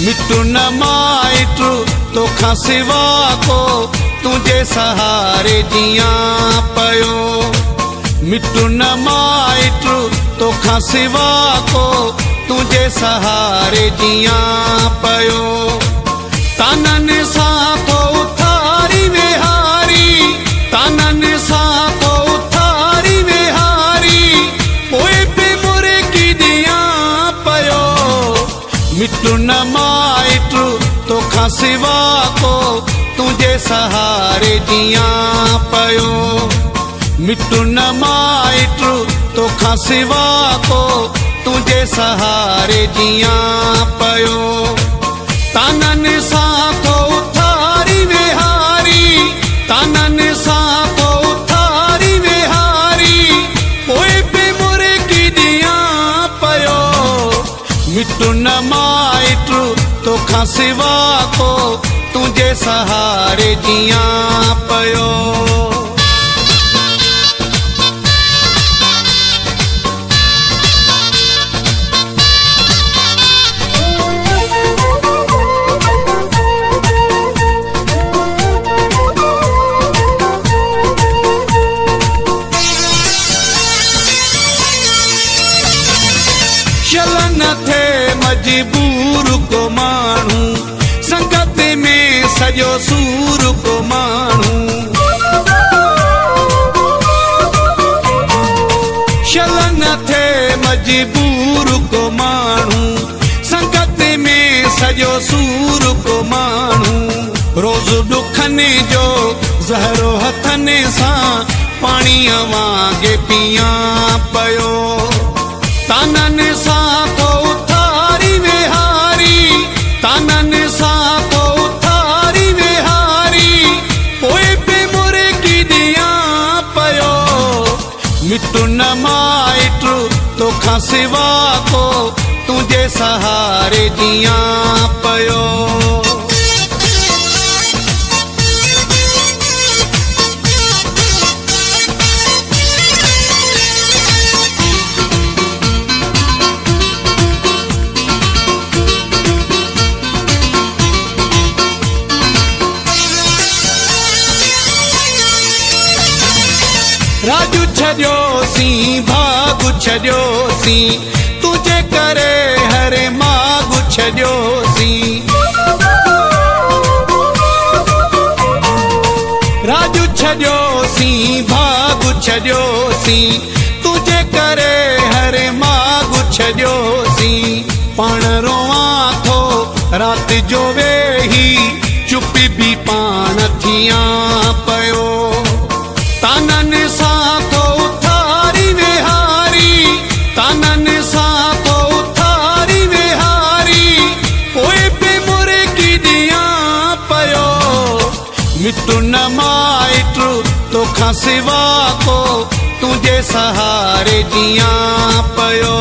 मिटू न माइटू तोखा सिवा को तुझे सहारे जिया पयो। मिटू न माइटू तोखा सिवा को तुझे सहारे जिया पयो। तानन साथो उथारी विहारी, तानन साथो उथारी विहारी, पोए पे मुरे की दिया पयो। मिटू न माइटू तोखा सिवा को तुझे सहारे जिया पयो। मिटू न माइटू तोखा सिवा को तुझे सहारे जिया पयो। तानन साथो उथारी विहारी, तानन साथो उथारी विहारी, पोए पे मुरे की दिया पयो। मिटू न माइटू तोखा सिवा को तुझे सहारे जिया पयो। चलन थे मजबूर को मानू, संगत में सजो सूर को मानू। चलन थे मजबूर को मानू, संगत में सजो सूर को मानू। रोज दुखने जो ज़हरो हथने सा पानी वांगे पिया पयो। तानन साथो उथारी विहारी, तानन साथो उथारी विहारी, पोए पे मुरे की दिया पयो। मिटू न माइटू तोखा सिवा को तुझे सहारे जिया पयो। राजू छजो सी भागु छजो सी, तुझे करे हरे मागु छजो सी। राजू छजो सी भागु छजो सी, तुझे करे हरे मागु छजो सी। पाण रोवा थो रात जो वेही, चुपी भी पाण थिया पयो। तानन साथो उथारी विहारी, तानन साथो उथारी विहारी, पोए पे मुरे की दिया पयो। मिटू न माइटू तोखा सिवा को तुझे सहारे जिया पयो।